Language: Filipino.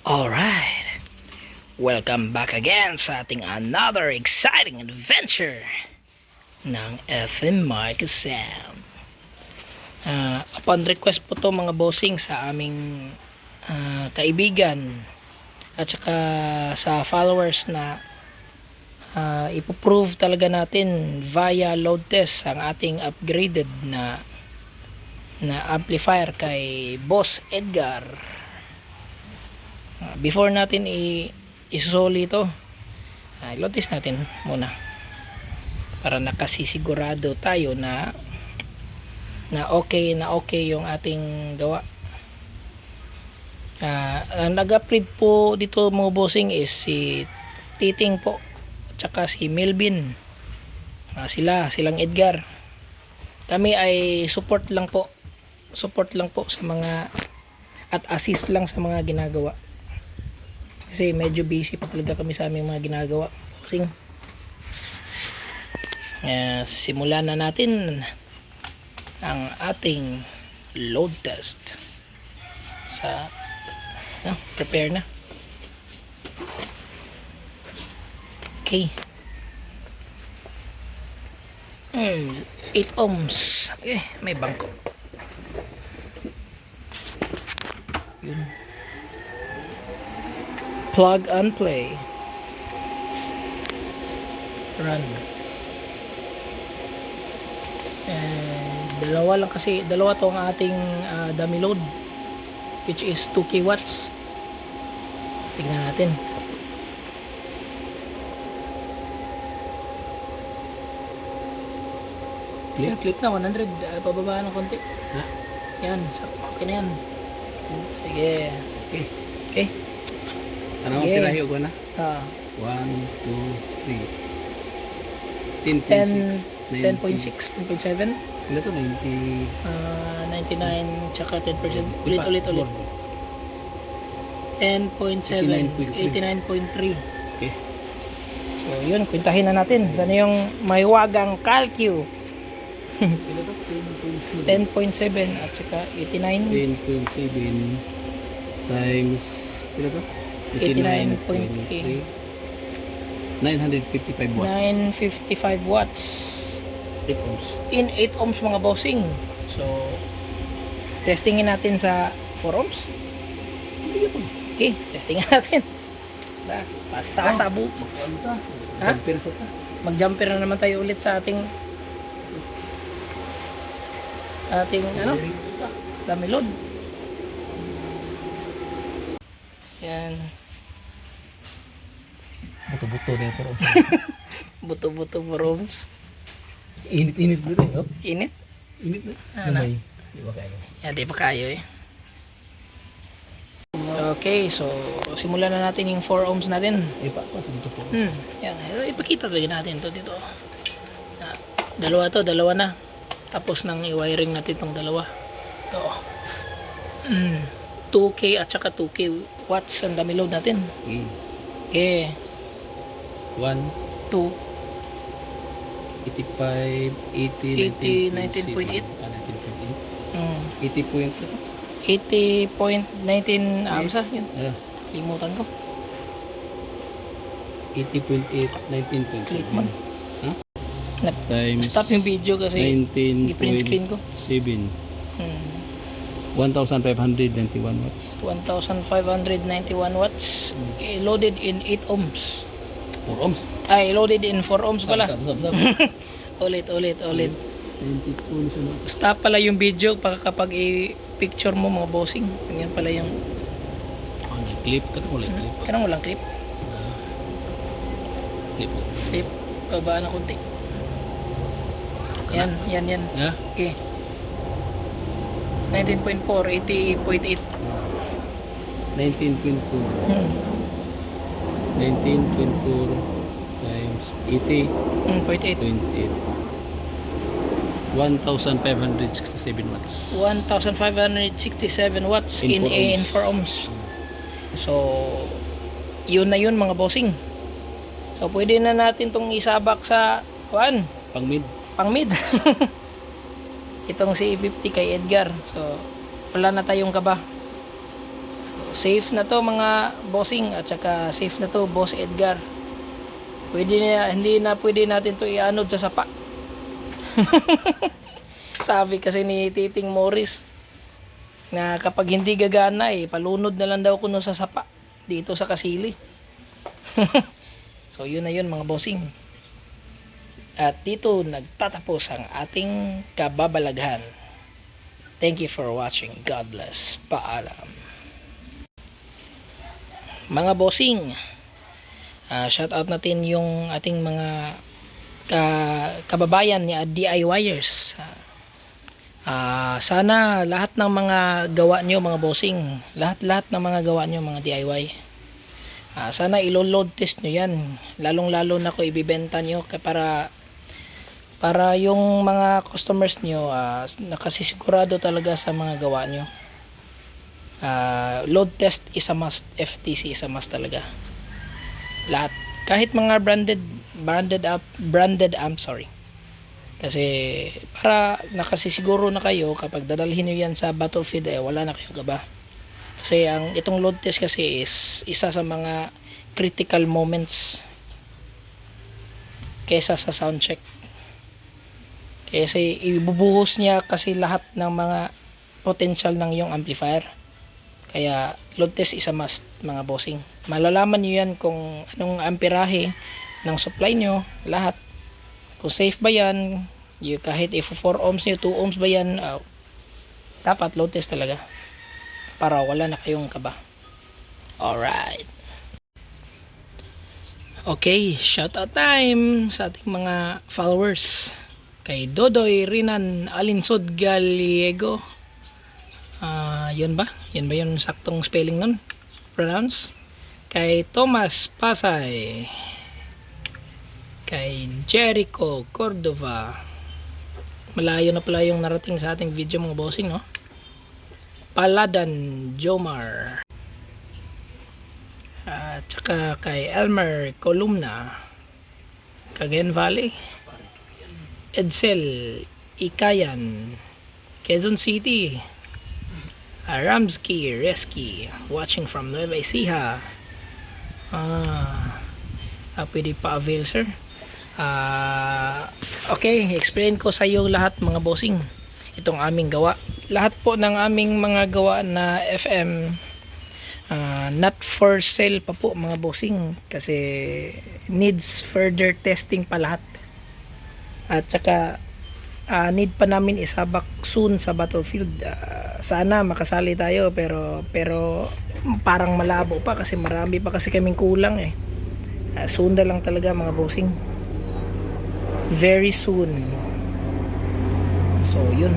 Alright, welcome back again sa ating another exciting adventure ng FM Mike Sam. Upon request po to mga bossing sa aming kaibigan at saka sa followers na ipoprove talaga natin via load test ang ating upgraded na amplifier kay Boss Edgar. Before natin isusoli ito, load test natin muna para nakasisigurado tayo na okay yung ating gawa. Ang nag-upgrade po dito mga bossing is si Titing po at saka si Melvin. Silang Edgar. Kami ay support lang po sa mga at assist lang sa mga ginagawa. Kasi medyo busy pa talaga kami sa aming mga ginagawa. Simulan na natin ang ating load test. Prepare na. Okay. 8 ohms. Okay, may bangko. Yun. Plug and play. Run. And dalawa to ang ating dummy load, which is 2k watts. Tingnan natin. Click na 100, pababa ng konti. Yan, okay na yan. Sige. Okay. Ano ang pirahiyo ko na? 1, 2, 3 10.6 10.7 Ano to? 90 99 tsaka 10%. Ulit 10.7 89.3. Okay. So yun, kwentahin na natin. Sana yung may wagang calcu. 10.7 at saka 89 10.7 times pila to? 89.3 955 watts. 955 watts 8 ohms. in 8 ohms mga bossing. So testingin natin sa 4 ohms. Okay, testingin natin. Pasasabog. Ha? Mag-jumper na naman tayo ulit sa ating dummy load. Yan. Buto-buto na yung 4 ohms. Buto-buto 4 ohms. Init mo rin, oh. Init? Init na. Ano? Di ba kaya? Yan, di pa kayo eh. Okay, so simulan na natin yung 4 ohms natin. Sa dito po. Yan, ipakita talaga natin to dito. Dalawa na. Tapos nang i-wiring natin itong dalawa. Ito. 2K at saka 2K watts ang dummy load natin. Okay. 1, 2, 85, 80, 19.8. 80.8. 80.19 amsa yun. Limutan ko. 80.8, 19.7. Times Stop yung video kasi i-print screen ko. 19.7. 1,591 watts. 1,591 watts. Loaded in 8 ohms. 4 ohms. Ay, loaded in 4 ohms pala. Sab. Ulit. 92 na siya. Stop pala yung video kapag i-picture mo mga bossing. Ganyan pala yung Clip. Kanang wala clip. kanang walang clip. Clip. Babaan na konti. Yan. Yeah. Okay. 19.4, 80.8. 19.2. 19.4 times 80. 0.8. 1,567 watts. 1,567 watts in 4 ohms. So, yun na yun mga bossing. So, pwede na natin tong isabak sa Pang mid. Itong si E50 kay Edgar. So, wala na tayong kaba. So, safe na to mga bossing, at saka safe na to Boss Edgar. Hindi na pwede natin to ianod sa sapa. Sabi kasi ni Titing Morris na kapag hindi gagana palunod na lang daw kuno sa sapa dito sa Kasili. So yun na yun mga bossing. At dito nagtatapos ang ating kababalaghan. Thank you for watching. God bless. Paalam. Mga bossing, shout out natin yung ating mga kababayan ni DIYers. Sana lahat ng mga gawa nyo mga bossing, lahat ng mga gawa nyo mga DIY, sana ilo-load test nyo yan, lalong lalo na kung ibibenta nyo para yung mga customers nyo nakasisigurado talaga sa mga gawa nyo. Load test is a must, FTC is a must talaga, lahat, kahit mga branded amp, sorry. Kasi para nakasisiguro na kayo kapag dadalhin nyo yan sa battlefield wala na kayo gaba. Kasi itong load test kasi is isa sa mga critical moments kesa sa sound check. Kasi ibubuhos niya kasi lahat ng mga potential ng yung amplifier. Kaya load test is a must mga bossing. Malalaman nyo yan kung anong amperahe ng supply nyo, lahat. Kung safe ba yan, kahit if 4 ohms nyo, 2 ohms ba yan, dapat load test talaga para wala na kayong kaba. Alright. Okay, shoutout time sa ating mga followers. Kay Dodoy Rinan Alinsod Gallego. Yun ba? Yun ba yung saktong spelling nun? Pronounce? Kay Thomas Pasay. Kay Jericho Cordova. Malayo na pala yung narating sa ating video mga bossing, no? Paladan Jomar. At saka kay Elmer Columna, Cagayan Valley. Edsel Ikayan, Quezon City. Ramsky Reski, watching from Nueva Ecija. Pwede pa avail sir. Okay, explain ko sa iyo lahat mga bossing itong aming gawa. Lahat po ng aming mga gawa na FM not for sale pa po mga bossing, kasi needs further testing pa lahat. At saka need pa namin isabak soon sa battlefield. Sana makasali tayo pero parang malabo pa kasi marami pa kasi kaming kulang soon na lang talaga mga bossing, very soon. So yun.